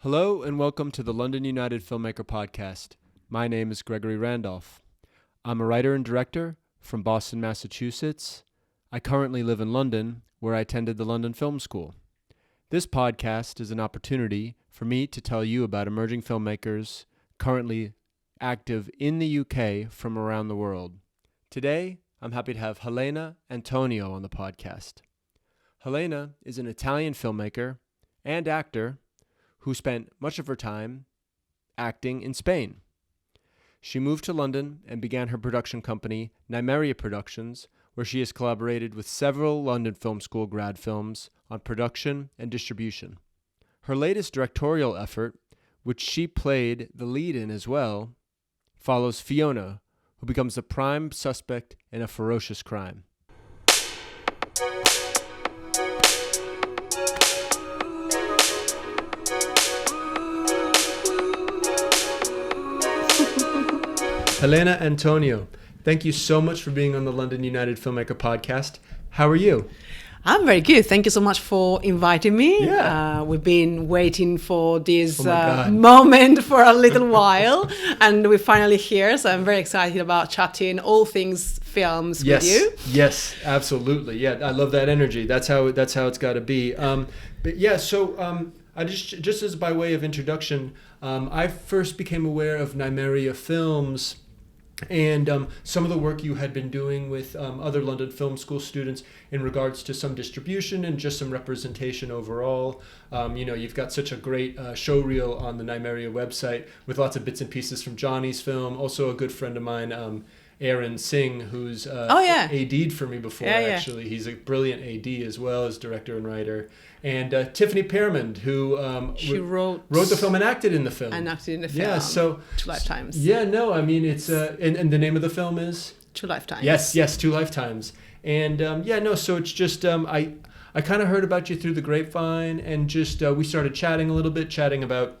Hello and welcome to the London United Filmmaker Podcast. My name is Gregory Randolph. I'm a writer and director from Boston, Massachusetts. I currently live in London, where I attended the London Film School. This podcast is an opportunity for me to tell you about emerging filmmakers currently active in the UK from around the world. Today, I'm happy to have Helena Antonio on the podcast. Helena is an Italian filmmaker and actor who spent much of her time acting in Spain. She moved to London and began her production company, Nymeria Productions, where she has collaborated with several London Film School grad films on production and distribution. Her latest directorial effort, which she played the lead in as well, follows Fiona, who becomes the prime suspect in a ferocious crime. Helena Antonio, thank you so much for being on the London United Filmmaker Podcast. How are you? I'm very good. Thank you so much for inviting me. Yeah. We've been waiting for this moment for a little while, and we're finally here. So I'm very excited about chatting all things films with you. Yes, absolutely. Yeah, I love that energy. That's how it's got to be. I just as by way of introduction, I first became aware of Nymeria Films and some of the work you had been doing with other London Film School students in regards to some distribution and just some representation overall. You've got such a great show reel on the Nymeria website with lots of bits and pieces from Johnny's film. Also a good friend of mine, Aaron Singh, who's AD'd for me before, actually. He's a brilliant AD as well as director and writer. And Tiffany Pearmond, who wrote the film and acted in the film. Yeah, so 2 Lifetimes. Yeah, no, I mean, it's and the name of the film is 2 Lifetimes. Yes, 2 Lifetimes. And so it's just I kind of heard about you through the grapevine, and just we started chatting about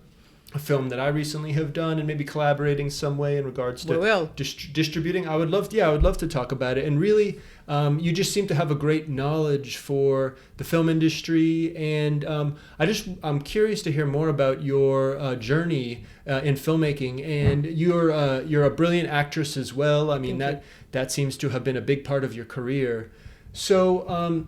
a film that I recently have done, and maybe collaborating some way in regards to distributing. I would love to talk about it. And really, you just seem to have a great knowledge for the film industry, and I'm curious to hear more about your journey in filmmaking. And you're a brilliant actress as well. I mean, that seems to have been a big part of your career. So.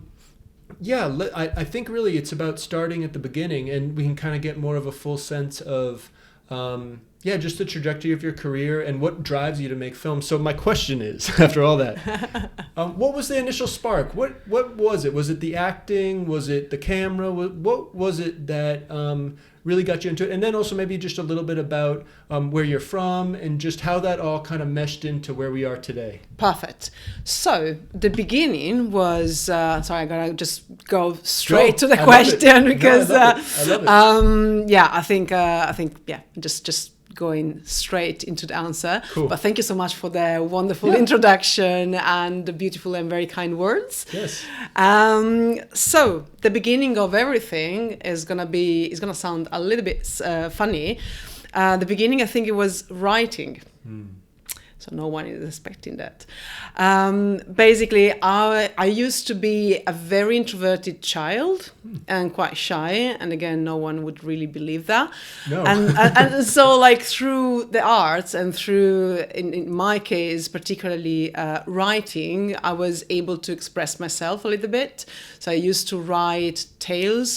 I think really it's about starting at the beginning, and we can kind of get more of a full sense of, just the trajectory of your career and what drives you to make films. So my question is, after all that, what was the initial spark? What was it? Was it the acting? Was it the camera? What was it that really got you into it? And then also maybe just a little bit about where you're from and just how that all kind of meshed into where we are today. Perfect. So the beginning was I gotta just go straight to the question because I love it. Just going straight into the answer. Cool. But thank you so much for the wonderful introduction and the beautiful and very kind words. Yes. So the beginning of everything is gonna sound a little bit funny. The beginning, I think it was writing. So no one is expecting that. Basically, I used to be a very introverted child and quite shy. And again, no one would really believe that. No. And so like through the arts and through, in my case, particularly writing, I was able to express myself a little bit. So I used to write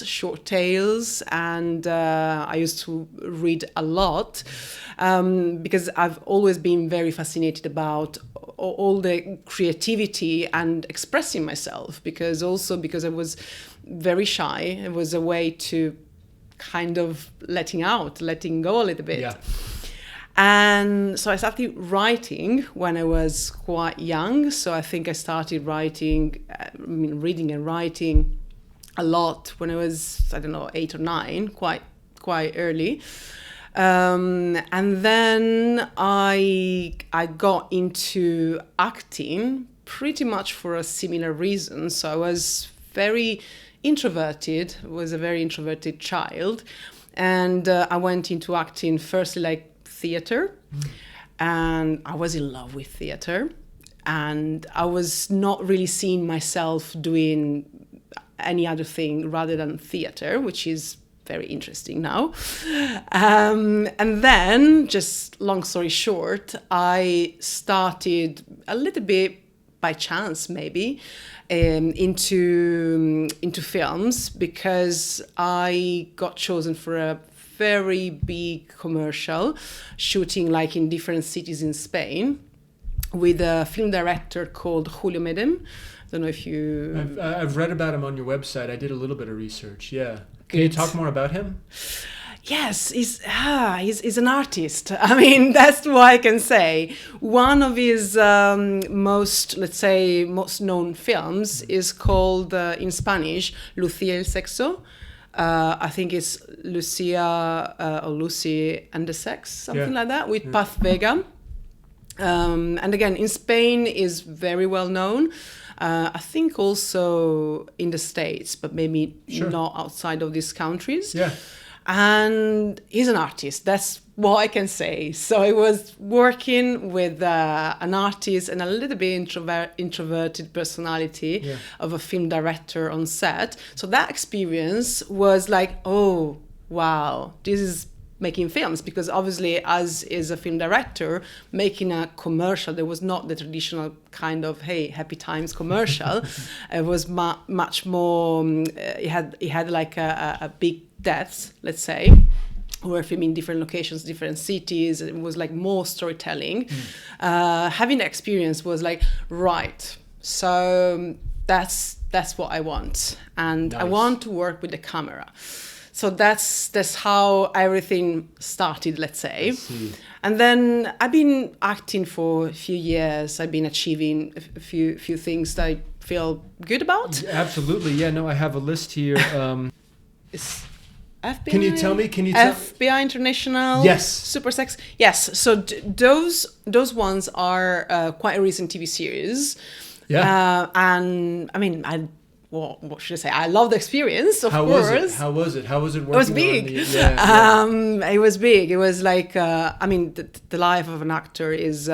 short tales, and I used to read a lot. Because I've always been very fascinated about all the creativity and expressing myself, because I was very shy. It was a way to kind of letting go a little bit. Yeah. And so I started writing when I was quite young. So I think I started reading and writing a lot when I was, 8 or 9, quite early. And then I got into acting pretty much for a similar reason. So I was very introverted, was a very introverted child. And I went into acting firstly like theater. And I was in love with theater. And I was not really seeing myself doing any other thing rather than theater, which is very interesting now. And then, just long story short, I started a little bit by chance, maybe, into films, because I got chosen for a very big commercial shooting like in different cities in Spain with a film director called Julio Medem. I don't know if you... I've read about him on your website. I did a little bit of research. Yeah. Can you talk more about him? Yes, he's an artist. I mean, that's what I can say. One of his most known films is called, in Spanish, Lucía el Sexo. I think it's Lucia or Lucy and the Sex, something like that, with Paz Vega. And again, in Spain is very well known. I think also in the States, but maybe not outside of these countries. Yeah. And he's an artist. That's what I can say. So I was working with an artist and a little bit introverted personality of a film director on set. So that experience was like, oh, wow, this is making films, because obviously as is a film director making a commercial, there was not the traditional kind of happy times commercial. It was much more it had like a big depth, let's say. We were filming different locations, different cities. It was like more storytelling. Having the experience was like, right, so that's what I want, and I want to work with the camera. So that's how everything started, let's say. And then I've been acting for a few years. I've been achieving a few things that I feel good about. Absolutely, yeah. No, I have a list here. FBI, can you tell me? FBI International. Yes. Super Sex. Yes. So those ones are quite a recent TV series. Yeah. And I mean, what should I say? I love the experience, of course. How was it? How was it working? It was big. It was big. It was like, I mean, the life of an actor is...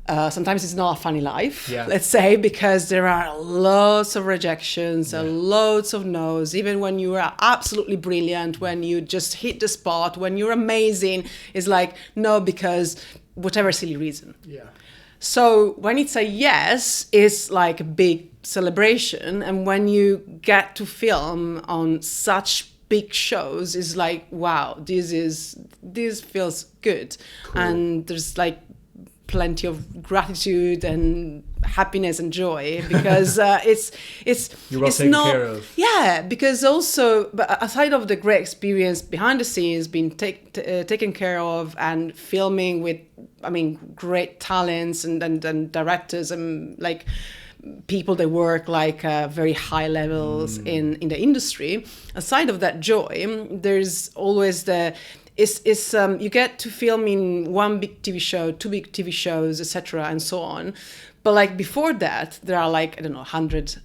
sometimes it's not a funny life, let's say, because there are lots of rejections and loads of no's. Even when you are absolutely brilliant, when you just hit the spot, when you're amazing, it's like, no, because whatever silly reason. Yeah. So when it's a yes, it's like a big celebration. And when you get to film on such big shows, it's like, wow, this feels good. Cool. And there's like plenty of gratitude and happiness and joy, because you're well taken care of. Yeah, because also, but aside of the great experience behind the scenes, being taken care of and filming with, I mean, great talents and directors and like people that work like very high levels in the industry. Aside of that joy, there's always you get to film in one big TV show, two big TV shows, etc., and so on. But like before that, there are like, I don't know, 100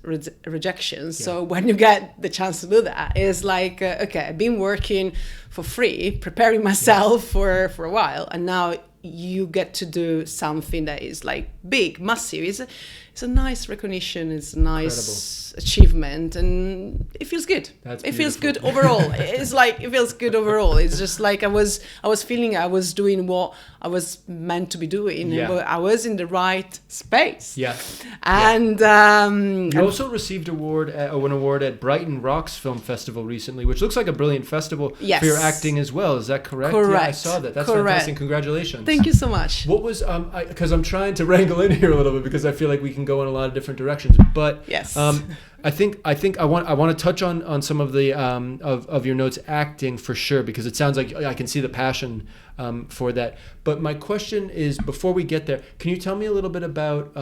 rejections. Yeah. So when you get the chance to do that, it's like, okay, I've been working for free, preparing myself for a while, and now you get to do something that is like big, massive. It's a nice recognition. It's a nice achievement, and it feels good. It feels good overall. It's like, it feels good overall. It's just like I was feeling I was doing what I was meant to be doing. Yeah. I was in the right space. Yeah. And you also received an award at Brighton Rocks Film Festival recently, which looks like a brilliant festival for your acting as well. Is that correct? Correct. Yeah, I saw that. That's fantastic. Congratulations. Thank you so much. What was because I'm trying to wrangle in here a little bit, because I feel like we can go in a lot of different directions. But yes. I think I want to touch on some of the of your notes, acting for sure, because it sounds like I can see the passion for that. But my question is, before we get there, can you tell me a little bit about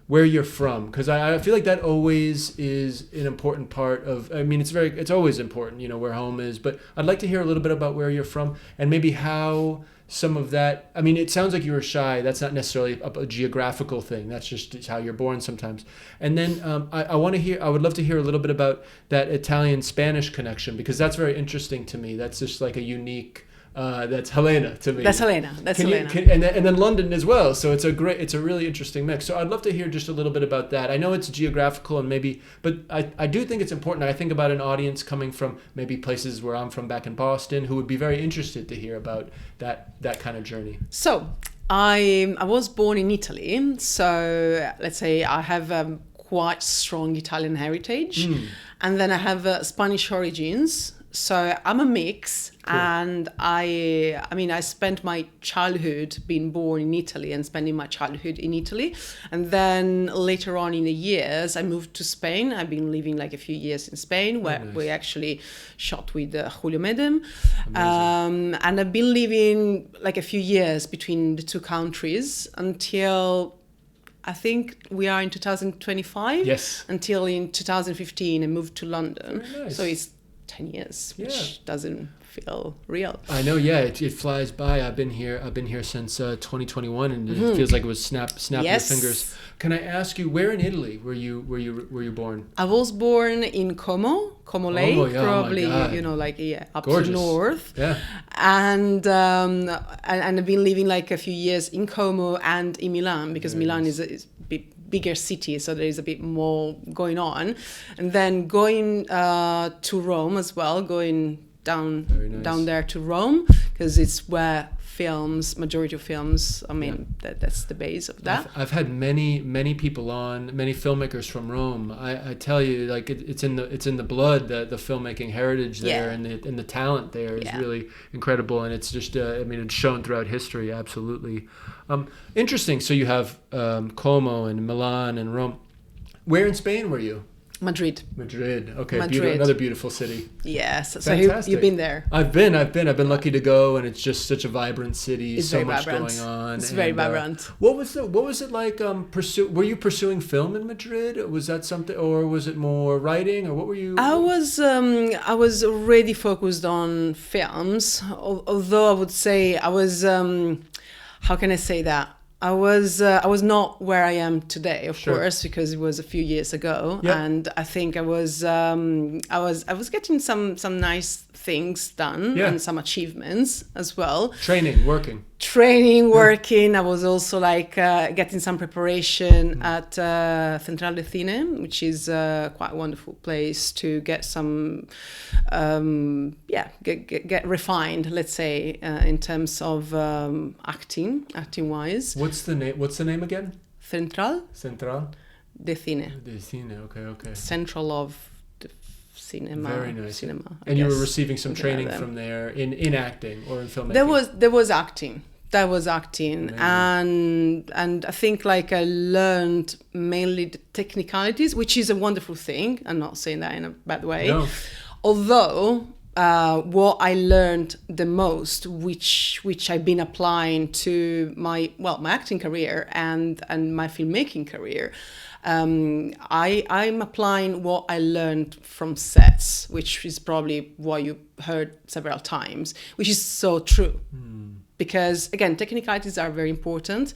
where you're from? Because I feel like that always is an important part of. I mean, it's always important, where home is. But I'd like to hear a little bit about where you're from and maybe how some of that. I mean, it sounds like you were shy. That's not necessarily a geographical thing. That's just how you're born sometimes. And then I would love to hear a little bit about that Italian-Spanish connection, because that's very interesting to me. That's just like a unique that's Helena to me. That's Helena. That's Can you- Helena. and then London as well. So it's a really interesting mix. So I'd love to hear just a little bit about that. I know it's geographical and maybe, but I do think it's important. I think about an audience coming from maybe places where I'm from back in Boston who would be very interested to hear about that kind of journey. So I was born in Italy. So let's say I have quite strong Italian heritage, and then I have Spanish origins. So I'm a mix, and I mean, I spent my childhood being born in Italy and spending my childhood in Italy, and then later on in the years, I moved to Spain. I've been living like a few years in Spain, where we actually shot with Julio Medem, and I've been living like a few years between the two countries until I think we are in 2025. Yes. Until in 2015, I moved to London. Very nice. So it's 10 years, which doesn't feel real. I know, yeah, it flies by. I've been here since 2021, and it feels like it was snap your fingers. Can I ask you, where in Italy were you born? I was born in Como Lake, yeah, probably up Gorgeous. to north. Yeah. And I've been living like a few years in Como and in Milan, because Milan is a bigger city, so there is a bit more going on. And then going to Rome as well, going down there to Rome, because it's where majority of films, I mean, that's the base of that. I've had many people on, many filmmakers from Rome. I tell you, like it's in the blood, the filmmaking heritage there, and the talent there is really incredible, and it's just it's shown throughout history, absolutely. Interesting. So you have Como and Milan and Rome. Where in Spain were you? Madrid. Okay. Madrid. Another beautiful city. Yes. So Fantastic. you've been there. I've been lucky to go, and it's just such a vibrant city. It's so very much vibrant. going on. It's very vibrant. What was it like? Were you pursuing film in Madrid? Was that something, or was it more writing, or what were you? I was already focused on films, although I would say I was. How can I say that? I was not where I am today, of course, because it was a few years ago, and I think I was getting some nice things done and some achievements as well. Training, working. I was also like getting some preparation at Central de Cine, which is quite a wonderful place to get some get refined, let's say, in terms of acting wise. What's the name again? Central de Cine. Okay. Central of cinema. Very nice. Cinema. And you were receiving some training from there in acting or in filmmaking? There was acting. And I think like I learned mainly the technicalities, which is a wonderful thing. I'm not saying that in a bad way. No. Although what I learned the most, which I've been applying to my acting career and my filmmaking career, I'm applying what I learned from sets, which is probably what you heard several times, which is so true. Because again, technicalities are very important,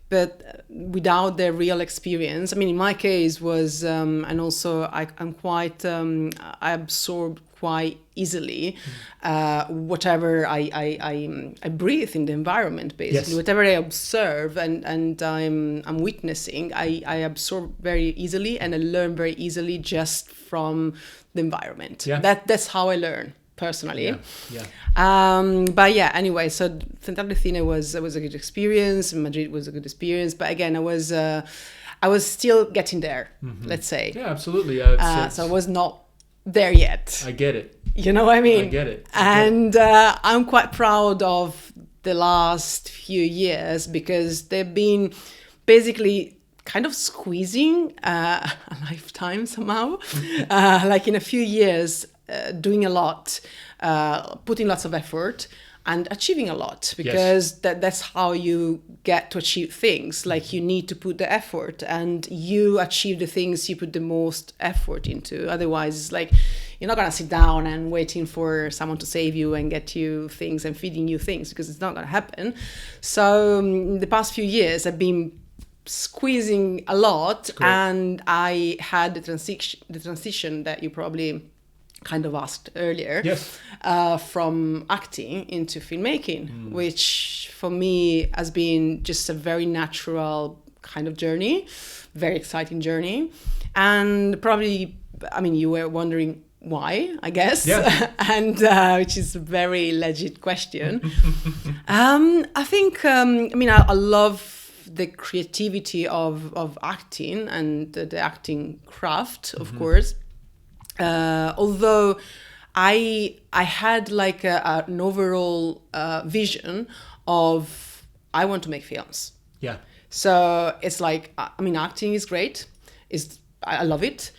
but without the real experience, I mean, in my case was, and also I'm quite, I absorb quite easily whatever I breathe in the environment, basically. Whatever I observe and I'm witnessing, I absorb very easily, and I learn very easily just from the environment. That's how I learn personally. But yeah, anyway, so Central de Cine was a good experience. Madrid was a good experience, but again, I was still getting there. Let's say. Yeah, absolutely. So I was not there yet. I get it. You know what I mean? I get it. And I'm quite proud of the last few years, because they've been basically kind of squeezing a lifetime somehow. Like in a few years, doing a lot, putting lots of effort, and achieving a lot, because that's how you get to achieve things. Like you need to put the effort, and you achieve the things you put the most effort into. Otherwise, it's like you're not gonna sit down and waiting for someone to save you and get you things and feeding you things, because it's not gonna happen. So the past few years, I've been squeezing a lot, and I had the transition that you probably kind of asked earlier, Yes. from acting into filmmaking, which for me has been just a very natural kind of journey, very exciting journey. And probably, I mean, you were wondering why, I guess, Yeah. and which is a very legit question. I think, I mean, I love the creativity of acting and the acting craft, of course. Although I had like an overall vision of I want to make films. Yeah. So it's like, I mean, acting is great. I love it.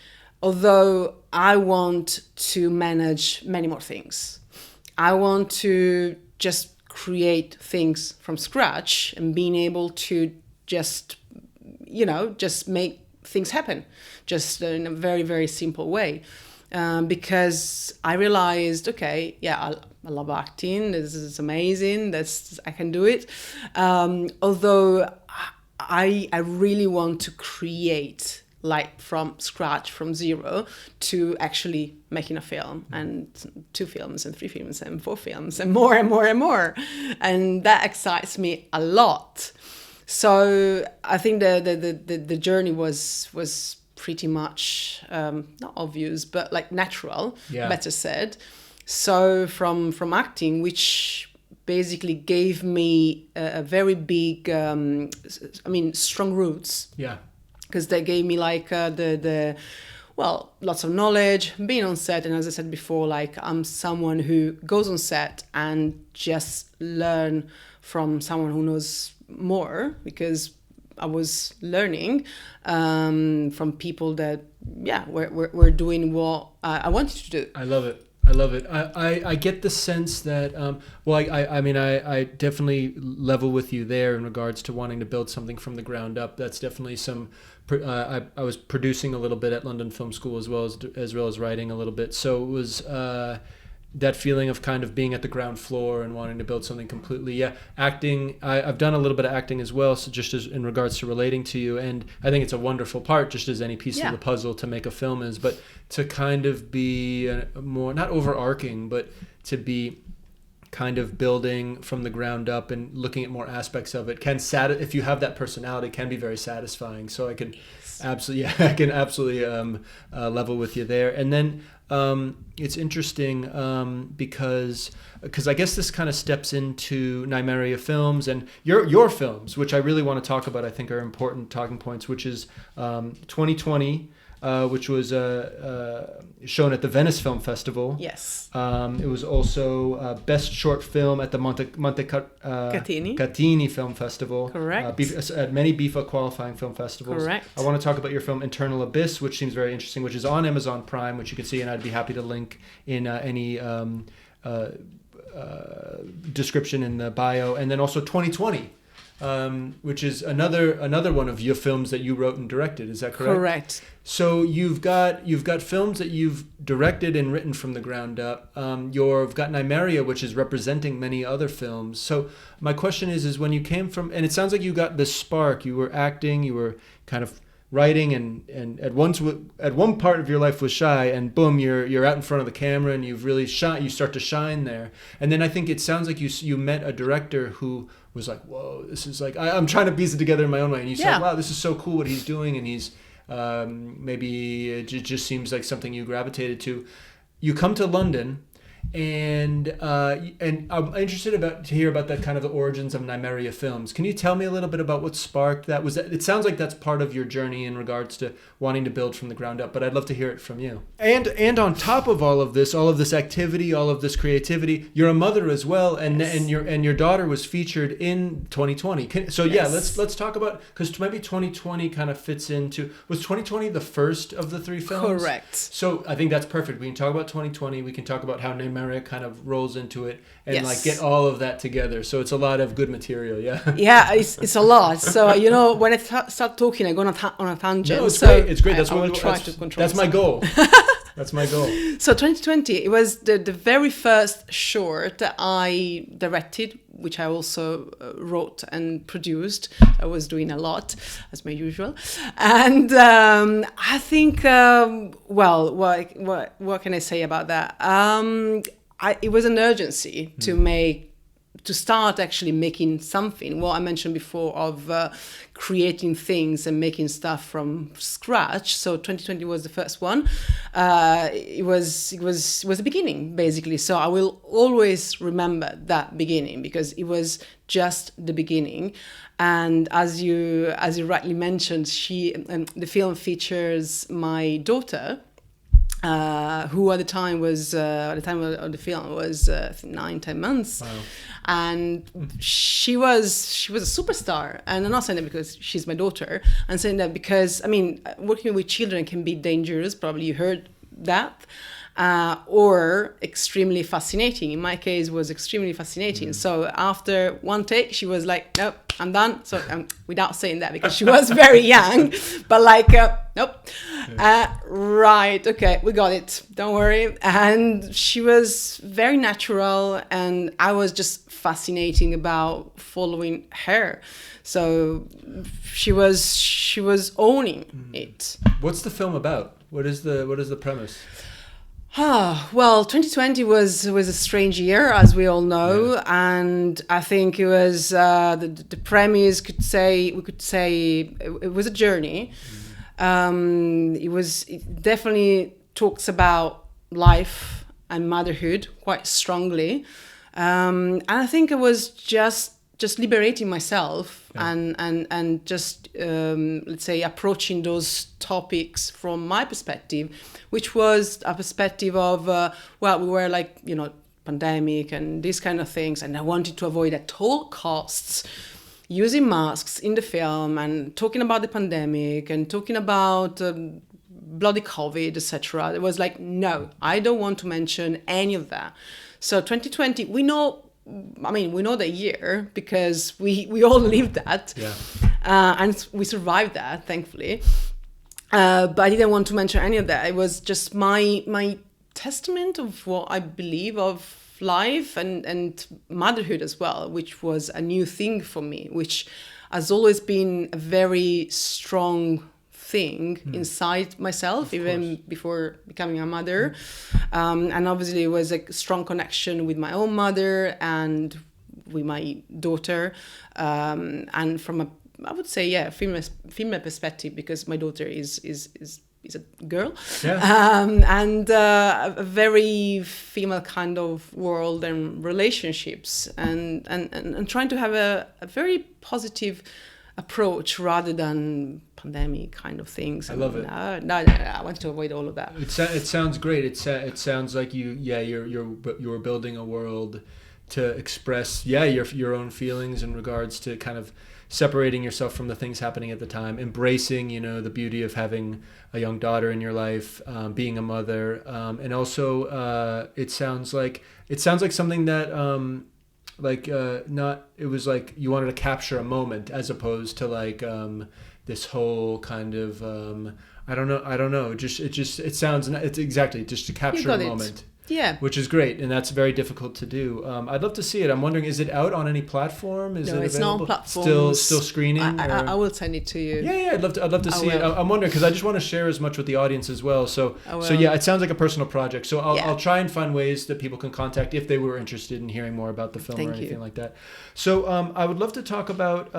Although I want to manage many more things. I want to just create things from scratch and being able to just, just make things happen, just in a very, very simple way. Because I realized, okay, yeah, I love acting. This is amazing. I can do it. Although I really want to create like from scratch, from zero, to actually making a film and 2 films and 3 films and 4 films and more and more and more. And that excites me a lot. So I think the journey was pretty much not obvious, but like natural, better said. So from acting, which basically gave me a very big, strong roots. Yeah. Because they gave me like lots of knowledge, being on set. And as I said before, like I'm someone who goes on set and just learn from someone who knows more, because I was learning from people that, were doing what I wanted to do. I love it. I get the sense that, I definitely level with you there in regards to wanting to build something from the ground up. That's definitely I was producing a little bit at London Film School as well as writing a little bit. So it was that feeling of kind of being at the ground floor and wanting to build something completely. Yeah, acting. I've done a little bit of acting as well. So just as in regards to relating to you, and I think it's a wonderful part, just as any piece of the puzzle to make a film is. But to kind of be more, not overarching, but to be kind of building from the ground up and looking at more aspects of it if you have that personality, can be very satisfying. So I can absolutely level with you there. And then it's interesting because I guess this kind of steps into Nymeria Films and your films, which I really want to talk about. I think are important talking points, which is 2020. Which was shown at the Venice Film Festival. Yes. It was also Best Short Film at the Catini Film Festival. Correct. At many BIFA qualifying film festivals. Correct. I want to talk about your film Internal Abyss, which seems very interesting, which is on Amazon Prime, which you can see, and I'd be happy to link in any description in the bio. And then also 2020. Which is another one of your films that you wrote and directed. Is that correct? Correct. So you've got films that you've directed and written from the ground up. You've got Nymeria, which is representing many other films. So my question is when you came from, and it sounds like you got this spark. You were acting, you were kind of writing, and at one part of your life was shy, and boom, you're out in front of the camera, and you've really shine. You start to shine there, and then I think it sounds like you met a director who was like, whoa, this is like, I'm trying to piece it together in my own way, and you said, wow, this is so cool what he's doing, and he's maybe it just seems like something you gravitated to. You come to London. And I'm interested to hear about that kind of the origins of Nymeria Films. Can you tell me a little bit about what sparked that? It sounds like that's part of your journey in regards to wanting to build from the ground up, but I'd love to hear it from you. And on top of all of this activity, all of this creativity, you're a mother as well, and your daughter was featured in 2020. Let's talk about, because maybe 2020 kind of fits into, was 2020 the first of the 3 films? Correct. So I think that's perfect. We can talk about 2020. We can talk about how Nymeria kind of rolls into it and like get all of that together. So it's a lot of good material. Yeah, it's a lot. So when I start talking, I go on a tangent. No, it's so great. It's great. I will try to control. That's my goal. That's my goal. So 2020, it was the very first short that I directed, which I also wrote and produced. I was doing a lot, as my usual. And I think, well, what can I say about that? It was an urgency to start actually making something. What I mentioned before of creating things and making stuff from scratch. So 2020 was the first one. It was the beginning, basically. So I will always remember that beginning because it was just the beginning. And as you rightly mentioned, the film features my daughter, who at the time of the film was 9-10 months. Wow. And she was a superstar. And I'm not saying that because she's my daughter. I'm saying that because, I mean, working with children can be dangerous. Probably you heard that. Or extremely fascinating. In my case, it was extremely fascinating. So after one take, she was like, nope, I'm done. So without saying that, because she was very young, but like, nope. Right, okay, we got it. Don't worry. And she was very natural, and I was just fascinating about following her. So she was owning it. What's the film about? What is the premise? Well, 2020 was a strange year, as we all know, and I think it was the premise. We could say it was a journey. It definitely talks about life and motherhood quite strongly, and I think it was just liberating myself and just let's say approaching those topics from my perspective, which was a perspective of we were like, pandemic and these kind of things, and I wanted to avoid at all costs using masks in the film and talking about the pandemic and talking about bloody COVID, etc. It was like, no, I don't want to mention any of that. So 2020, we know the year because we all lived that, and we survived that, thankfully. But I didn't want to mention any of that. It was just my testament of what I believe of life and motherhood as well, which was a new thing for me, which has always been a very strong thing inside myself, even before becoming a mother. And obviously it was a strong connection with my own mother and with my daughter. And from I would say, female perspective, because my daughter is a girl, and a very female kind of world and relationships, and trying to have a very positive approach rather than pandemic kind of things. I love it. No, I want to avoid all of that. It sounds great. It sounds like you're building a world to express your own feelings in regards to kind of separating yourself from the things happening at the time, embracing the beauty of having a young daughter in your life, being a mother, and also it sounds like something that it was like you wanted to capture a moment as opposed to like this whole kind of I don't know, it sounds, it's exactly just to capture a moment. Yeah, which is great, and that's very difficult to do. I'd love to see it. I'm wondering, is it out on any platform? No, it's available? Not on platforms. Still screening. I will send it to you. Yeah, I'd love to see it. I'm wondering because I just want to share as much with the audience as well. So it sounds like a personal project. So I'll try and find ways that people can contact if they were interested in hearing more about the film or anything like that. So I would love to talk about.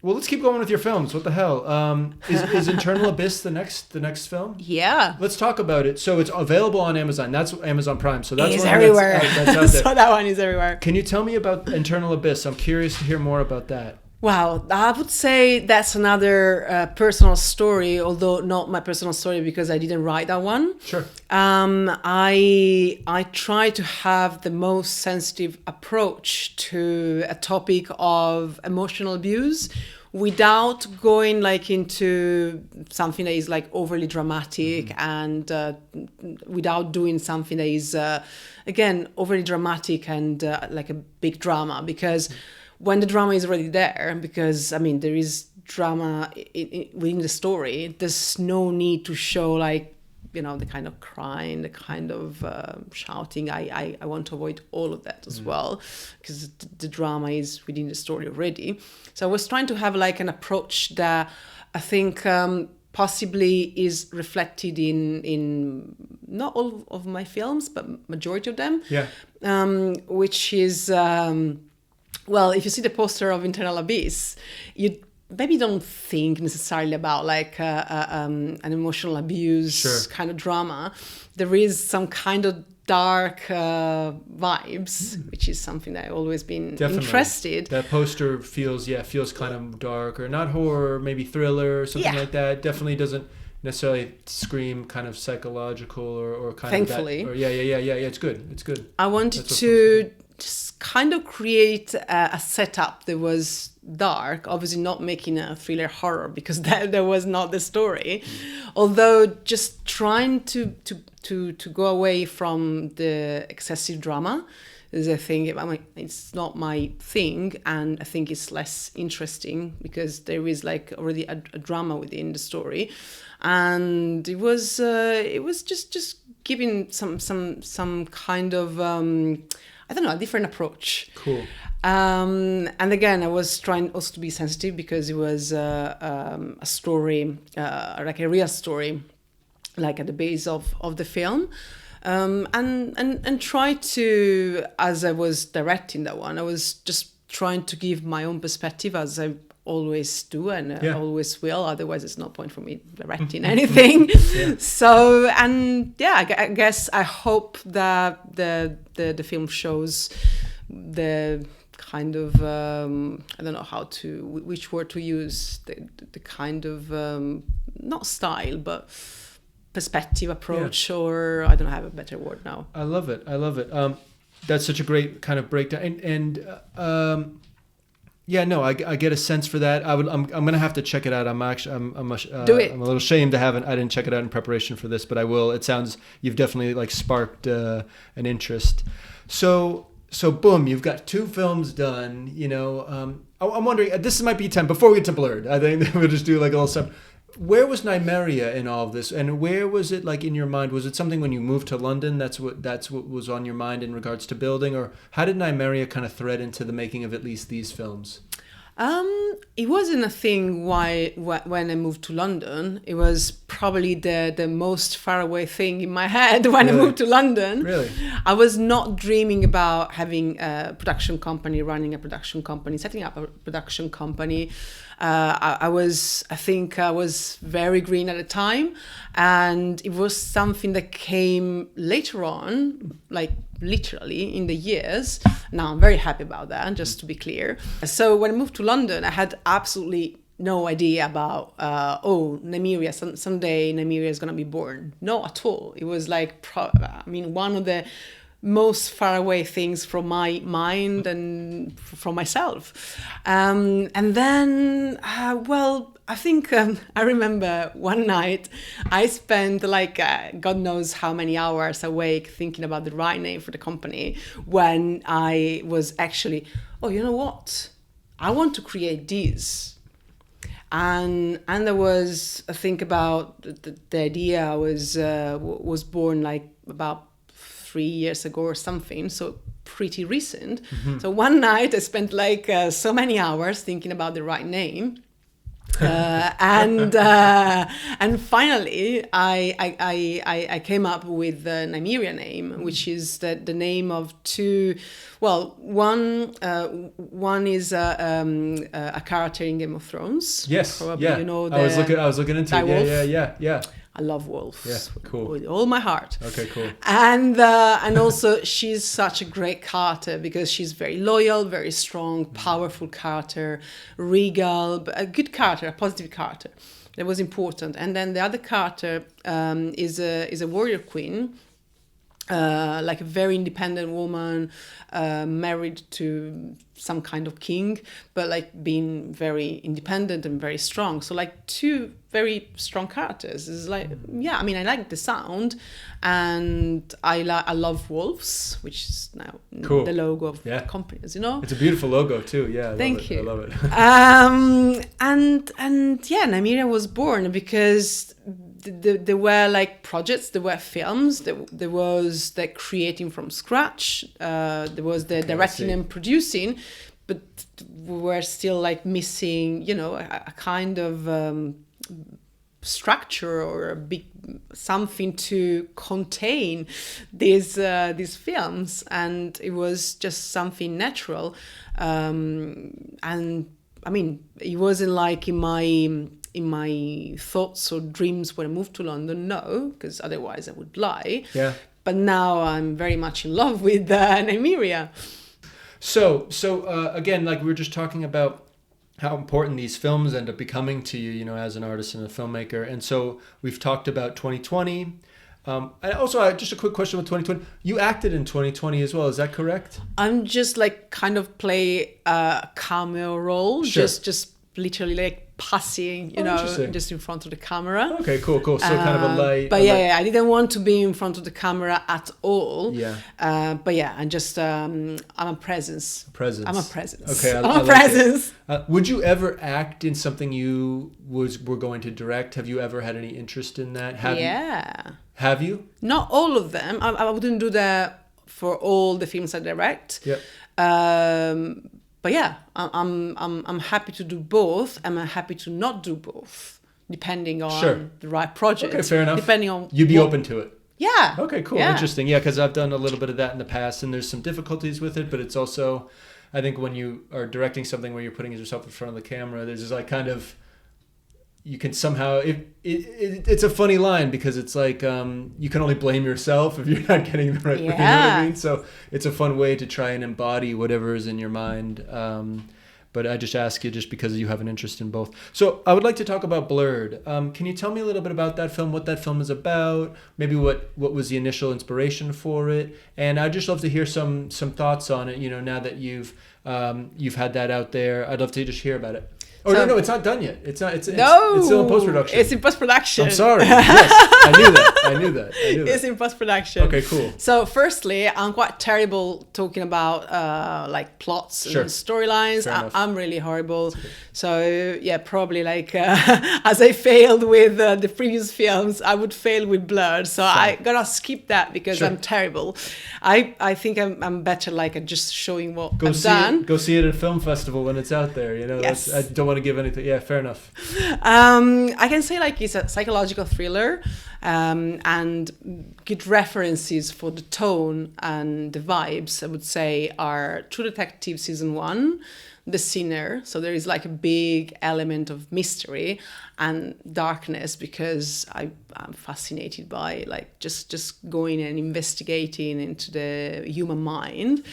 Well, let's keep going with your films. What the hell? Is Internal Abyss the next film? Yeah. Let's talk about it. So it's available on Amazon. That's Amazon Prime. So that's everywhere. That's out there. So that one is everywhere. Can you tell me about Internal Abyss? I'm curious to hear more about that. Wow, I would say that's another personal story, although not my personal story because I didn't write that one. Sure. I try to have the most sensitive approach to a topic of emotional abuse without going like into something that is like overly dramatic and without doing something that is, again, overly dramatic and like a big drama, because when the drama is already there, because there is drama within the story, there's no need to show like the kind of crying, the kind of shouting. I want to avoid all of that as well, because the drama is within the story already. So I was trying to have like an approach that I think possibly is reflected in not all of my films, but majority of them. Yeah. Which is, well, if you see the poster of Internal Abyss, you maybe don't think necessarily about like an emotional abuse kind of drama. There is some kind of dark vibes, which is something that I've always been interested. That poster feels kind of dark, or not horror, maybe thriller or something like that. Definitely doesn't necessarily scream kind of psychological or kind Thankfully. of that. Or it's good. It's good. I wanted to just kind of create a setup that was dark, obviously not making a thriller horror, because that was not the story. Although just trying to go away from the excessive drama is a thing. I mean, it's not my thing, and I think it's less interesting because there is like already a drama within the story, and it was just giving some kind of I don't know, a different approach. Cool. And again, I was trying also to be sensitive because it was a story, like a real story, like at the base of the film. And try to, as I was directing that one, I was just trying to give my own perspective, as I always do and always will. Otherwise, it's no point for me directing anything. So, and I guess I hope that the film shows the kind of I don't know which word to use, the kind of not style but perspective approach, or I don't have a better word now. I love it. That's such a great kind of breakdown, and I get a sense for that. I'm gonna have to check it out. I'm a little ashamed I didn't check it out in preparation for this, but I will. It sounds you've definitely like sparked an interest. So boom, you've got 2 films done. I'm wondering. This might be time before we get to Blurred. I think we'll just do like a little stuff. Where was Nymeria in all of this, and where was it like in your mind? Was it something when you moved to London that's what was on your mind in regards to building, or how did Nymeria kind of thread into the making of at least these films? It wasn't a thing when I moved to London. It was probably the most far away thing in my head when I moved to London. Really? I was not dreaming about having a production company, running a production company, setting up a production company. I think I was very green at the time, and it was something that came later on, like literally in the years. Now I'm very happy about that, just to be clear. So when I moved to London, I had absolutely no idea about Nymeria. Someday Nymeria is gonna be born. No, at all. It was like one of the most far away things from my mind and from myself. And then, I think I remember one night I spent like God knows how many hours awake thinking about the right name for the company, when I was actually, you know what? I want to create this. And there was, I think about the idea was born like about 3 years ago or something, so pretty recent. So one night I spent like so many hours thinking about the right name, and finally I came up with the Nymeria name, which is the name of 2. Well, one is a character in Game of Thrones. Yes, probably you know. I was looking into it. Yeah. I love wolves. Yeah, cool. With all my heart. Okay, cool. And also she's such a great character because she's very loyal, very strong, powerful character, regal, but a good character, a positive character. That was important. And then the other character is a warrior queen, like a very independent woman, married to some kind of king, but like being very independent and very strong. So like 2 very strong characters. It's like, I like the sound, and I love wolves, which is now cool. the logo of companies, It's a beautiful logo too. Yeah, Thank you. I love it. And Nymeria was born because there were like projects, there were films, there was the creating from scratch, there was the directing and producing, but we were still like missing, you know, a kind of structure or a big something to contain these films, and it was just something natural, and I mean, it wasn't like in my thoughts or dreams when I moved to London, no, because otherwise I would lie. Yeah. But now I'm very much in love with Nymeria. So again, like we were just talking about how important these films end up becoming to you, you know, as an artist and a filmmaker. And so we've talked about 2020. And also, just a quick question about 2020. You acted in 2020 as well, is that correct? I'm just like kind of play a cameo role, Sure. just literally like passing, you know, just in front of the camera. Okay, cool. So kind of a light. But yeah, I didn't want to be in front of the camera at all. Yeah. But yeah, I'm just I'm a presence. I'm a presence. Okay, I'm a presence. Would you ever act in something you were going to direct? Have you ever had any interest in that? Have you? Not all of them. I wouldn't do that for all the films I direct. Yeah. But yeah, I'm happy to do both. I'm happy to not do both, depending on the right project. Okay, fair enough. Depending on you'd be open to it. Yeah. Okay, cool. Yeah. Interesting. Yeah, because I've done a little bit of that in the past, and there's some difficulties with it, but it's also, I think when you are directing something where you're putting yourself in front of the camera, there's this like kind of, you can somehow, it's a funny line because it's like you can only blame yourself if you're not getting the right, you know what I mean? So it's a fun way to try and embody whatever is in your mind. But I just ask you just because you have an interest in both. So I would like to talk about Blurred. Can you tell me a little bit about that film, what that film is about, maybe what was the initial inspiration for it? And I'd just love to hear some thoughts on it, you know, now that you've had that out there. I'd love to just hear about it. Oh, no, it's not done yet. It's still in post-production. It's in post-production. I'm sorry. Yes, I knew that. It's in post-production. Okay, cool. So firstly, I'm quite terrible talking about like plots and storylines. I'm really horrible. So yeah, probably like as I failed with the previous films, I would fail with Blurred. So I gotta skip that because I'm terrible. I think I'm better like at just showing what I've done. Go see it at a film festival when it's out there. You know, yes. I don't want to give anything. Yeah, fair enough. I can say like it's a psychological thriller, and good references for the tone and the vibes, I would say, are True Detective season 1, The Sinner. So there is like a big element of mystery and darkness because I'm fascinated by like just going and investigating into the human mind.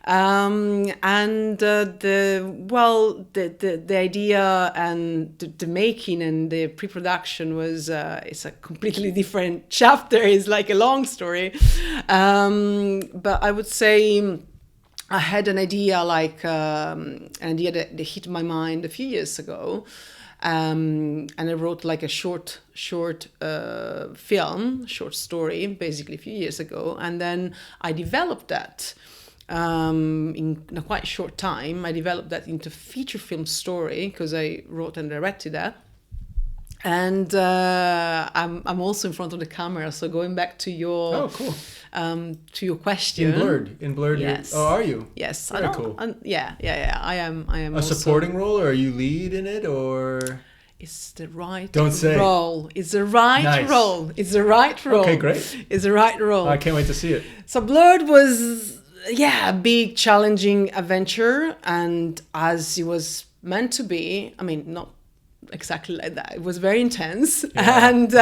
And the idea and the making and the pre-production was it's a completely different chapter. It's like a long story, but I would say I had an idea that hit my mind a few years ago, and I wrote like a short short story basically a few years ago, and then I developed that. In a quite short time, I developed that into feature film story because I wrote and directed that. And I'm also in front of the camera. So going back to your to your question. In Blurred. Yes. Are you? Yes. Very cool. Yeah. I am. A also, supporting role, or are you lead in it, or? It's the right role. It's the right role. It's the right role. Okay, great. It's the right role. I can't wait to see it. So Blurred was. Yeah, a big, challenging adventure, and as it was meant to be, I mean, not exactly like that. It was very intense, and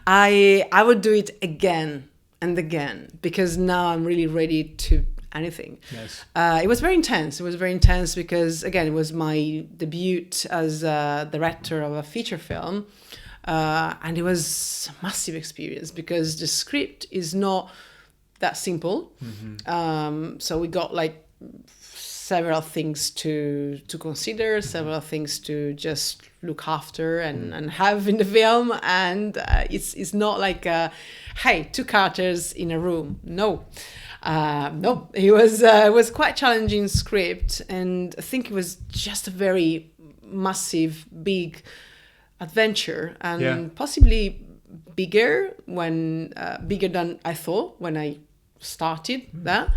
I would do it again and again because now I'm really ready to anything. Nice. It was very intense. It was very intense because, again, it was my debut as a director of a feature film, and it was a massive experience because the script is not that simple. Mm-hmm. So we got like several things to consider, several things to just look after and have in the film. And it's not like, hey, 2 characters in a room. No, it was quite challenging script. And I think it was just a very massive, big adventure and possibly bigger bigger than I thought when I started that.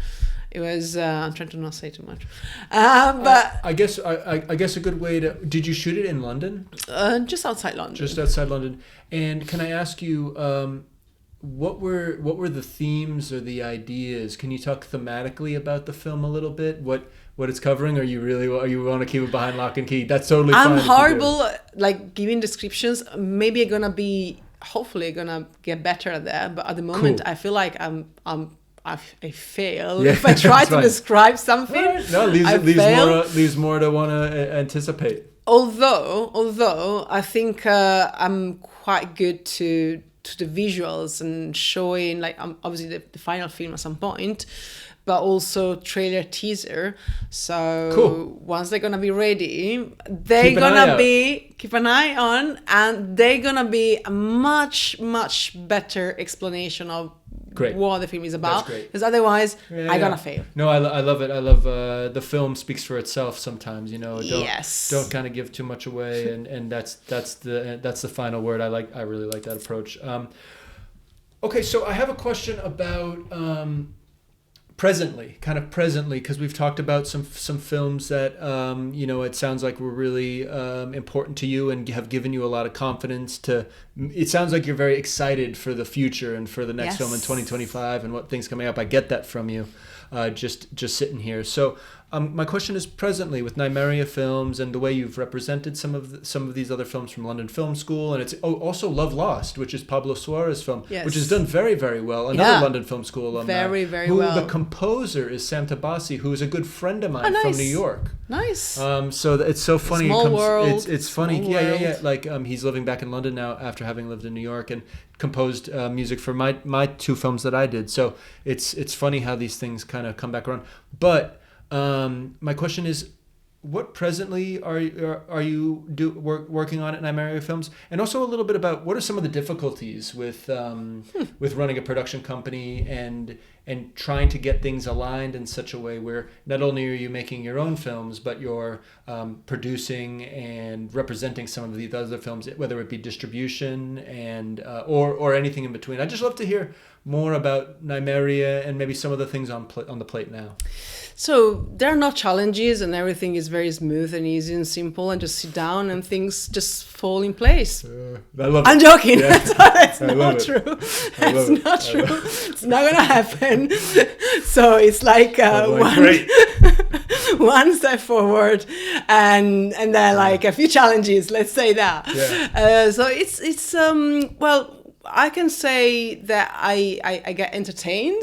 It was I'm trying to not say too much, but I guess a good way to. Did you shoot it in London? Just outside London. Just outside London. And can I ask you, what were the themes or the ideas? Can you talk thematically about the film a little bit? What it's covering? Are you want to keep it behind lock and key? That's totally fine. I'm horrible like giving descriptions. Maybe hopefully gonna get better at that. But at the moment, cool. I feel like I fail if I try to describe something. Right. No, leaves more to want to anticipate. Although I think I'm quite good to the visuals and showing, like, obviously the final film at some point, but also trailer, teaser. So cool. Once they're gonna be ready, keep an eye on, and they're gonna be a much better explanation of what the film is about. Because otherwise, I'm gonna fail. No, I love it. I love the film speaks for itself sometimes. Don't kind of give too much away, and that's the final word. I really like that approach. Okay, so I have a question about presently, because we've talked about some films that it sounds like were really important to you and have given you a lot of confidence it sounds like you're very excited for the future and for the next film in 2025 and what things coming up. I get that from you, just sitting here. So my question is, presently with Nymeria Films and the way you've represented some of these other films from London Film School, and it's also Love Lost, which is Pablo Suarez's film, which has done very, very well. Another London Film School alumni. Very, very well. The composer is Sam Tabassi, who is a good friend of mine from New York. Nice. So it's so funny. Small world. It's funny. Yeah. Like he's living back in London now after having lived in New York, and composed music for my two films that I did. So it's funny how these things kind of come back around. But my question is, what presently are you working on at Nymeria Films, and also a little bit about what are some of the difficulties with running a production company and trying to get things aligned in such a way where not only are you making your own films, but you're producing and representing some of these other films, whether it be distribution and or anything in between. I'd just love to hear more about Nymeria and maybe some of the things on the plate now. So there are no challenges, and everything is very smooth and easy and simple, and just sit down and things just fall in place. I'm joking. Yeah. That's not true. That's not true. It's not gonna happen. So it's like one step forward, and then like a few challenges. Let's say that. Yeah. So it's well, I can say that I get entertained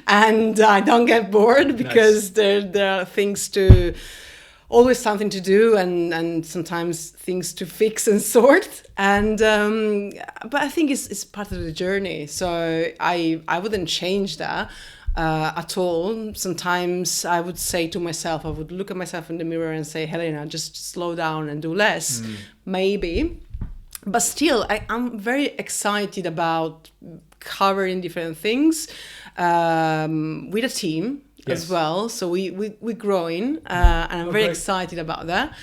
and I don't get bored, because there are things always something to do, and sometimes things to fix and sort, and but I think it's part of the journey, so I wouldn't change that at all. Sometimes I would say to myself, I would look at myself in the mirror and say, Helena, just slow down and do less, maybe. But still, I'm very excited about covering different things with a team as well. So we're growing, and I'm very excited about that.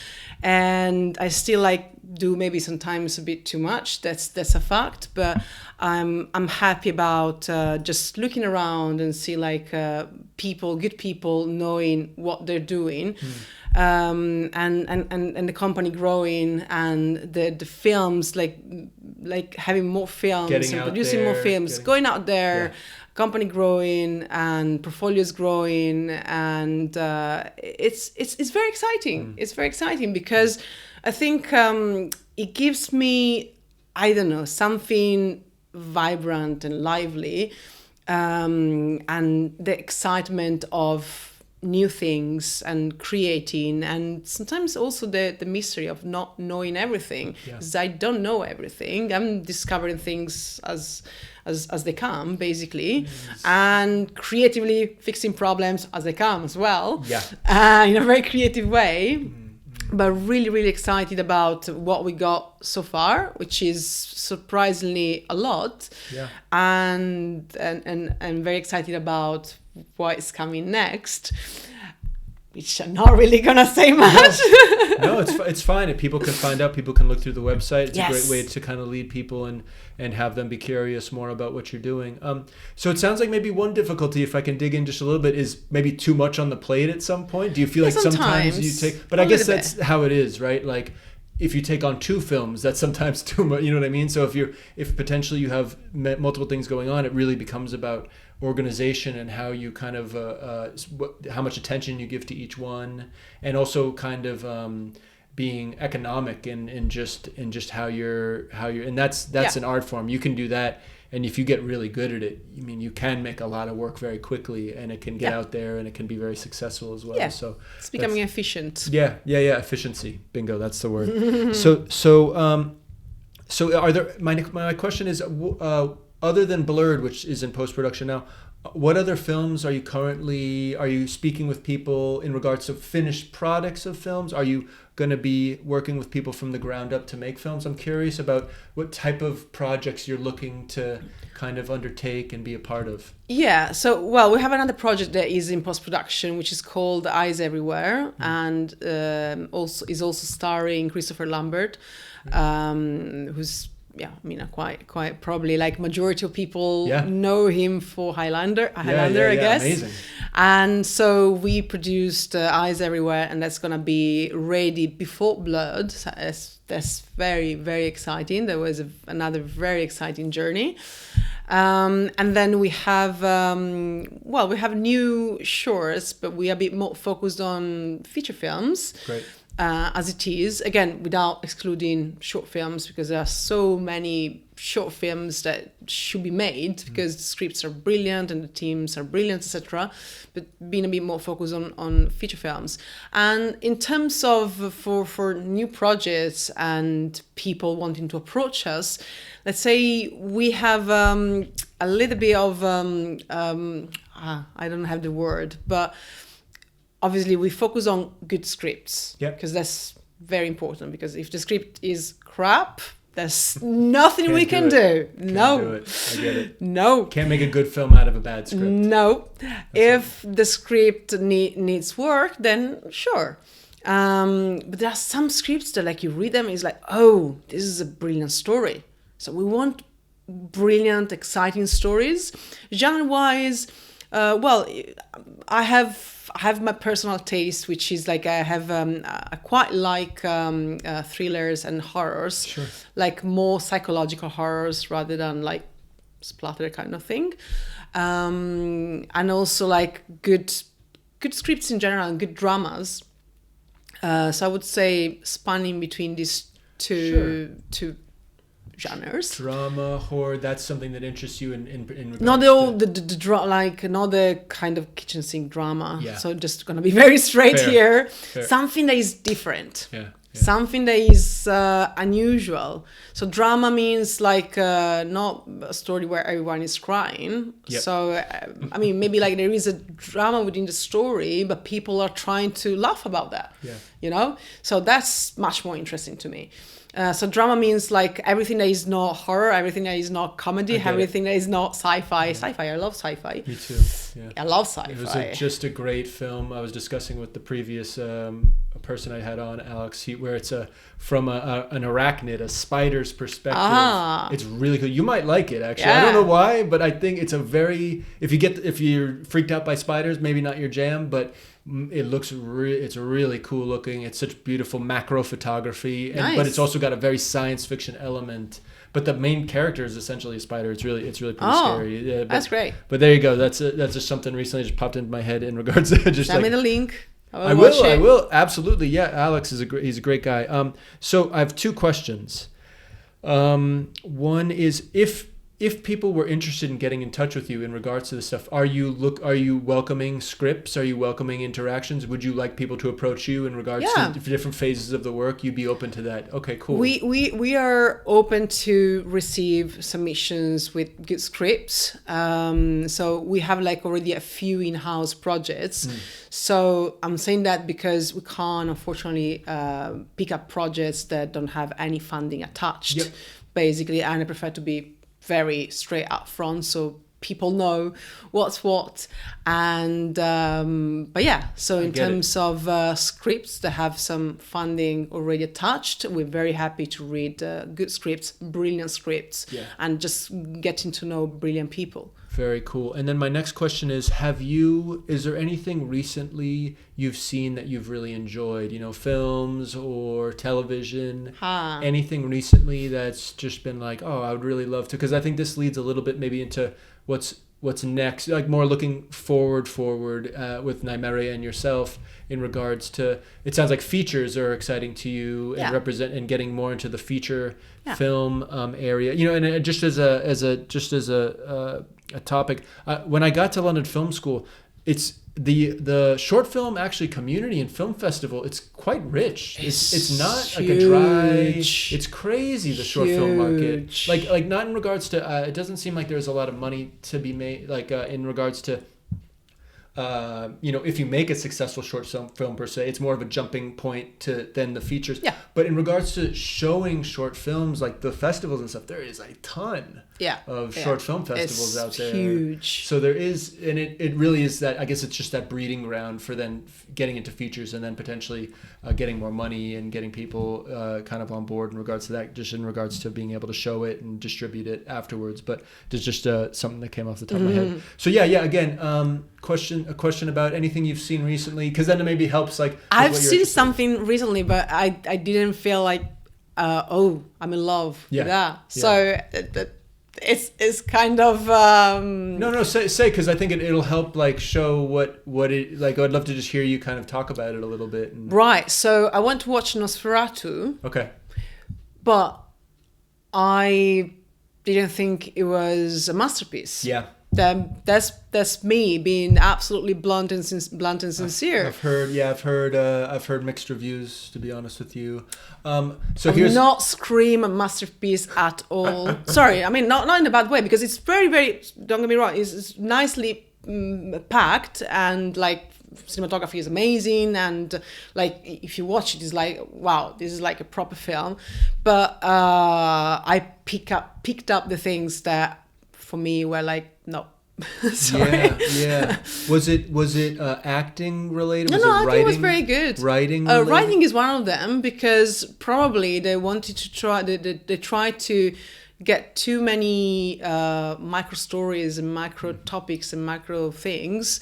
And I still do maybe sometimes a bit too much. That's a fact. But I'm happy about just looking around and see good people knowing what they're doing. And the company growing, and the films like having more films and producing more films, going out there, company growing and portfolios growing, and it's very exciting. It's very exciting because I think it gives me, I don't know, something vibrant and lively, and the excitement of new things and creating, and sometimes also the mystery of not knowing everything, because I don't know everything. I'm discovering things as they come, basically, and creatively fixing problems as they come as well, in a very creative way. But really excited about what we got so far, which is surprisingly a lot, and very excited about what is coming next. which I'm not really gonna say much. No, it's fine. If people can find out, people can look through the website. It's Yes. a great way to kind of lead people and have them be curious more about what you're doing. So it sounds like maybe one difficulty, if I can dig in just a little bit, is maybe too much on the plate at some point. Do you feel like sometimes you take? But I guess that's how it is, right? Like, if you take on 2 films, that's sometimes too much. You know what I mean? So if potentially you have multiple things going on, it really becomes about organization and how you kind of how much attention you give to each one, and also kind of being economic in just how you're and that's an art form. You can do that, and if you get really good at it, I mean, you can make a lot of work very quickly, and it can get out there, and it can be very successcul as well. Yeah. So It's becoming efficient. Yeah. Efficiency. Bingo. That's the word. So are there? My question is, other than Blurred, which is in post production now, what other films are you speaking with people in regards to finished products of films? Are you going to be working with people from the ground up to make films? I'm curious about what type of projects you're looking to kind of undertake and be a part of. Yeah, so, well, we have another project that is in post-production, which is called Eyes Everywhere, and also starring Christopher Lambert, who's, quite probably, like, majority of people know him for Highlander, I guess. Amazing. And so we produced Eyes Everywhere, and that's going to be ready before Blood. So that's very, very exciting. There was another very exciting journey. And then we have, we have new shorts, but we are a bit more focused on feature films. Great. As it is, again, without excluding short films, because there are so many short films that should be made, because the scripts are brilliant and the teams are brilliant, etc. But being a bit more focused on feature films. And in terms of for new projects and people wanting to approach us, let's say we have a little bit of I don't have the word, but obviously we focus on good scripts, because that's very important, because if the script is crap, there's nothing we can do. No. Can't do it. I get it. No. Can't make a good film out of a bad script. No. If the script needs work, then sure. But there are some scripts that, like, you read them, it's like, oh, this is a brilliant story. So we want brilliant, exciting stories. Genre-wise, I have my personal taste, which is like I quite like thrillers and horrors, Sure. like more psychological horrors rather than like splatter kind of thing, and also like good scripts in general and good dramas. So I would say spanning between these two genres. Drama, horror, that's something that interests you in regards Not to... the kind of kitchen sink drama. Yeah. So just gonna be very straight here. Fair. Something that is different. Yeah. Something that is unusual. So drama means like not a story where everyone is crying. Yep. So I mean, maybe like there is a drama within the story, but people are trying to laugh about that. Yeah. You know. So that's much more interesting to me. So drama means like everything that is not horror, everything that is not comedy, everything that is not sci-fi. Sci-fi, I love sci-fi. Me too. Yeah. I love sci-fi. It was just a great film. I was discussing with the previous person I had on, Alex, where it's from an arachnid, a spider's perspective. It's really good. You might like it, actually. I don't know why, but I think it's a very, if you're freaked out by spiders, maybe not your jam, but it looks it's really cool looking. It's such beautiful macro photography, but it's also got a very science fiction element. But the main character is essentially a spider. It's really pretty scary. Yeah, that's great. But there you go. That's just something recently just popped into my head in regards to just Send me the link. I will absolutely. Yeah, Alex is he's a great guy. So I have 2 questions. One is if people were interested in getting in touch with you in regards to this stuff, are you welcoming scripts? Are you welcoming interactions? Would you like people to approach you in regards to different phases of the work? You'd be open to that. Okay, cool. We are open to receive submissions with good scripts. So we have like already a few in-house projects. So I'm saying that because we can't unfortunately pick up projects that don't have any funding attached, basically, and I prefer to be very straight up front, so people know what's what. And but yeah, so in terms of scripts that have some funding already attached, we're very happy to read good scripts, brilliant scripts, and just getting to know brilliant people. Very cool. And then my next question is there anything recently you've seen that you've really enjoyed, films or television, anything recently that's just been like, oh, I would really love to, because I think this leads a little bit maybe into what's next, like more looking forward with Nymeria and yourself in regards to, it sounds like features are exciting to you and represent and getting more into the feature film area, and just as a topic, when I got to London Film School, it's the short film actually community and film festival, it's quite rich. It's not huge. Like a dry, it's crazy, the short film market, like not in regards to it doesn't seem like there's a lot of money to be made, like in regards to if you make a successful short film per se, it's more of a jumping point to then the features. Yeah. But in regards to showing short films, like the festivals and stuff, there is a ton of short film festivals out there. Huge. So there is, and it really is that, I guess it's just that breeding ground for then getting into features and then potentially getting more money and getting people kind of on board in regards to that, just in regards to being able to show it and distribute it afterwards. But there's just something that came off the top of my head. So again, a question about anything you've seen recently, because then it maybe helps, like I've seen something recently, but I didn't feel like I'm in love with that. So it's kind of no say because I think it'll help, like show what it, like I'd love to just hear you kind of talk about it a little bit. Right, so I went to watch Nosferatu. Okay. But I didn't think it was a masterpiece. Yeah. That's me being absolutely blunt and sincere. I've heard mixed reviews, to be honest with you. So here's not scream a masterpiece at all. Sorry, I mean not in a bad way, because it's very, very, don't get me wrong, it's nicely packed, and like cinematography is amazing, and like if you watch it, it's like, wow, this is like a proper film. But I picked up the things that for me were like, no. Sorry. Yeah. Was it acting related? No, I think it was very good. Writing is one of them, because probably they wanted to try. They tried to get too many micro stories and micro topics and micro things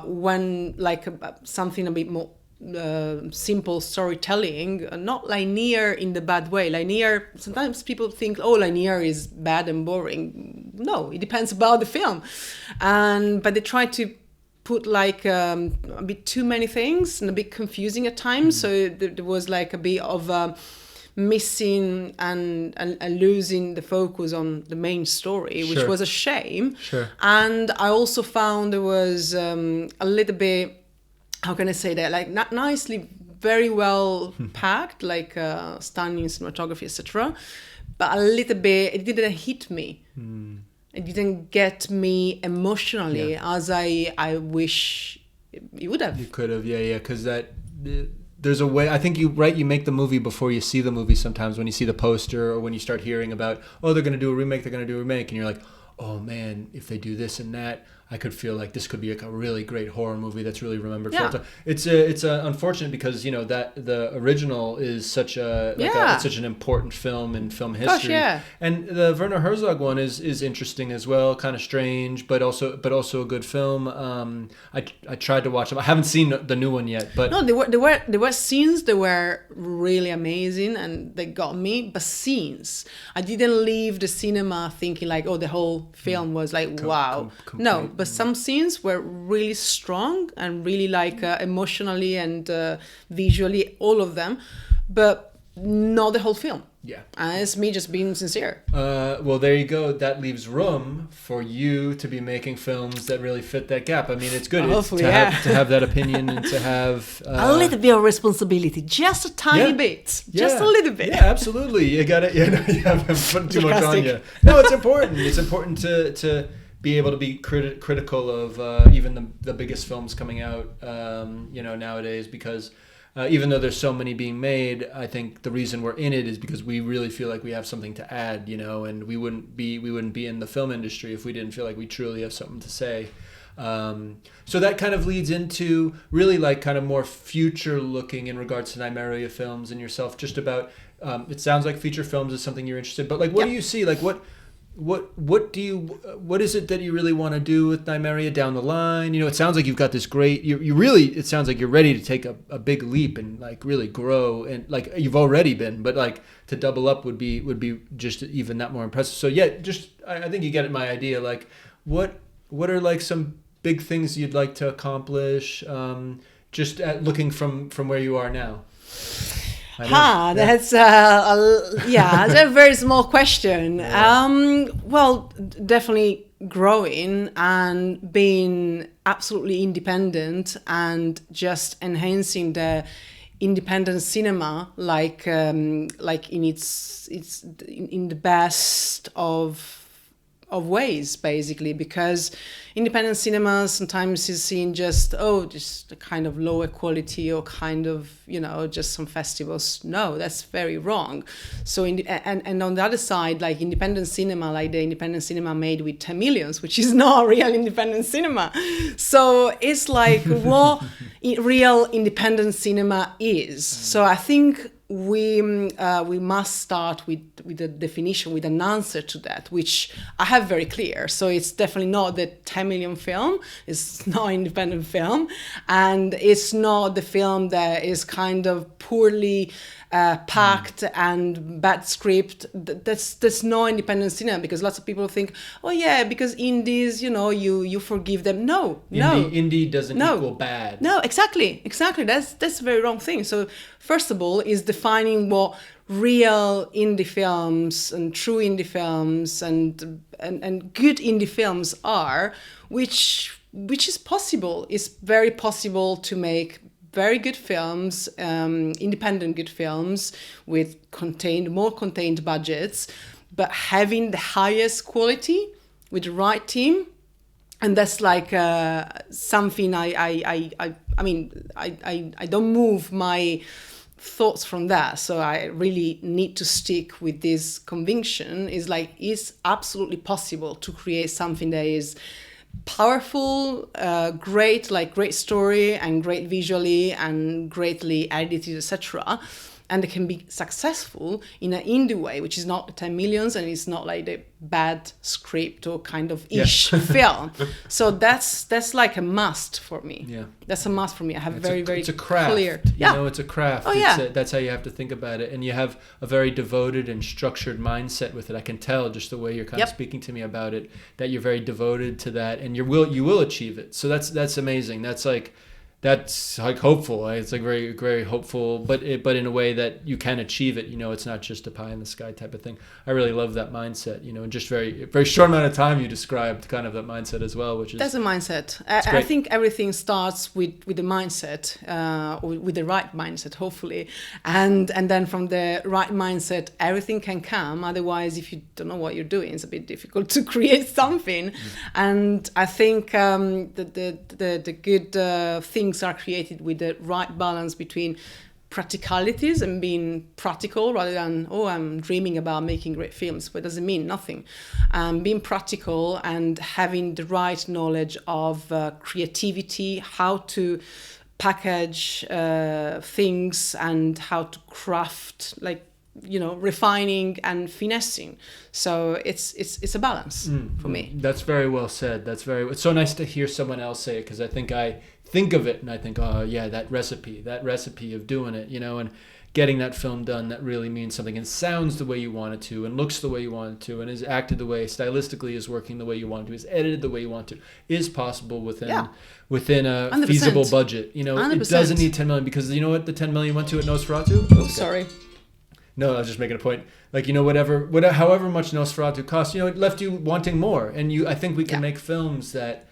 when like something a bit more simple storytelling, not linear in the bad way. Linear, sometimes people think, oh, linear is bad and boring. No, it depends about the film. But they try to put like a bit too many things and a bit confusing at times. So there was like a bit of missing and losing the focus on the main story, which was a shame. Sure. And I also found there was a little bit, how can I say that? Like not nicely, very well packed, like stunning cinematography, etc. But a little bit, it didn't hit me. It didn't get me emotionally as I wish it would have. You could have, because there's a way. I think you make the movie before you see the movie. Sometimes when you see the poster or when you start hearing about, oh, they're going to do a remake, and you're like, oh man, if they do this and that, I could feel like this could be like a really great horror movie that's really remembered for all time. It's unfortunate because that the original is such it's such an important film in film history. And the Werner Herzog one is interesting as well, kind of strange, but also a good film. I tried to watch them. I haven't seen the new one yet, but no, there were scenes that were really amazing and they got me. But scenes, I didn't leave the cinema thinking like, oh, the whole film was like wow. No. But some scenes were really strong and really like emotionally and visually, all of them, but not the whole film. Yeah. And it's me just being sincere. Well, there you go. That leaves room for you to be making films that really fit that gap. I mean, it's good to have that opinion and to have a little bit of responsibility, just a tiny bit, just a little bit. Yeah, absolutely. You got it. You haven't put too much on you. No, it's important. It's important to be able to be critical of even the biggest films coming out, nowadays, because even though there's so many being made, I think the reason we're in it is because we really feel like we have something to add, and we wouldn't be in the film industry if we didn't feel like we truly have something to say. So that kind of leads into really like kind of more future looking in regards to Nymeria films and yourself, just about, it sounds like feature films is something you're interested in, but like, what do you see? Like what is it that you really want to do with Nymeria down the line? It sounds like you've got this great, it sounds like you're ready to take a big leap and like really grow, and like you've already been, but like to double up would be just even that more impressive. So yeah, I think you get my idea. Like what are like some big things you'd like to accomplish, just at looking from where you are now? That's that's a very small question. Yeah. Well, definitely growing and being absolutely independent and just enhancing the independent cinema, like in in the best of ways, basically, because independent cinema sometimes is seen just a kind of lower quality or kind of just some festivals. No, that's very wrong. So and on the other side, like independent cinema, like the independent cinema made with 10 millions, which is not real independent cinema. So it's like what real independent cinema is. So I think we must start with a definition, with an answer to that, which I have very clear. So it's definitely not the 10 million film. It's not independent film, and it's not the film that is kind of poorly packed and bad script. That's no independent cinema, because lots of people think, oh yeah, because indies, you forgive them. No. Indie doesn't equal bad. No, exactly. That's a very wrong thing. So first of all is defining what real indie films and true indie films and good indie films are, which is possible. It's very possible to make very good films, independent good films with more contained budgets, but having the highest quality with the right team. And that's like something I don't move my thoughts from that. So I really need to stick with this conviction. Is like, it's absolutely possible to create something that is powerful, great story and great visually and greatly edited, etc. And they can be successful in an indie way, which is not 10 millions and it's not like the bad script or kind of ish film. So that's like a must for me. Yeah, that's a must for me. I have it's a craft. Clear. It's a craft. Oh, yeah. That's how you have to think about it, and you have a very devoted and structured mindset with it. I can tell just the way you're kind of speaking to me about it, that you're very devoted to that, and you will achieve it. So that's amazing. That's like hopeful. It's like very, very hopeful, but in a way that you can achieve it. It's not just a pie in the sky type of thing. I really love that mindset. In just very, very short amount of time, you described kind of that mindset as well, which is that's a mindset. I think everything starts with the mindset, or with the right mindset, hopefully, and then from the right mindset, everything can come. Otherwise, if you don't know what you're doing, it's a bit difficult to create something. And I think the good things are created with the right balance between practicalities and being practical, rather than I'm dreaming about making great films, but it doesn't mean nothing. Being practical and having the right knowledge of creativity, how to package things and how to craft, refining and finessing. So it's a balance for me. That's very well said. It's so nice to hear someone else say it, because I think of it and I think, oh yeah, that recipe of doing it, and getting that film done that really means something and sounds the way you want it to and looks the way you want it to and is acted the way, stylistically is working the way you want it to, is edited the way you want to, is possible within a 100%. Feasible budget. 100%. It doesn't need 10 million, because you know what the 10 million went to at Nosferatu? Oh, sorry. No, I was just making a point. Whatever, however much Nosferatu cost, it left you wanting more. And I think we can make films that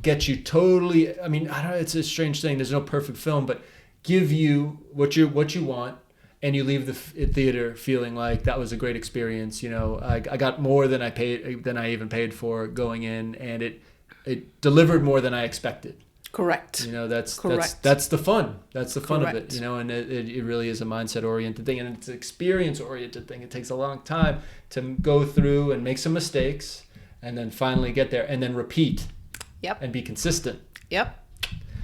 get you totally. I don't know. It's a strange thing. There's no perfect film, but give you what you want, and you leave the theater feeling like that was a great experience. I got more than I even paid for going in, and it delivered more than I expected. Correct. You know, that's Correct. that's the fun. That's the fun of it. Correct. You know, and it really is a mindset oriented thing, and it's an experience oriented thing. It takes a long time to go through and make some mistakes, and then finally get there, and then repeat. Yep. And be consistent. Yep.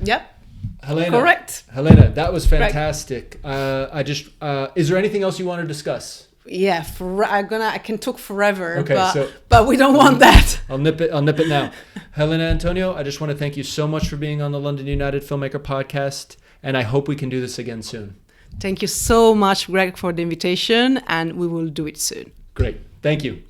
Yep. Helena. Correct. Helena, that was fantastic. Is there anything else you want to discuss? Yeah, I can talk forever, Okay, but we don't want that. I'll nip it now. Helena Antonio, I just want to thank you so much for being on the London United Filmmaker podcast, and I hope we can do this again soon. Thank you so much, Greg, for the invitation, and we will do it soon. Great. Thank you.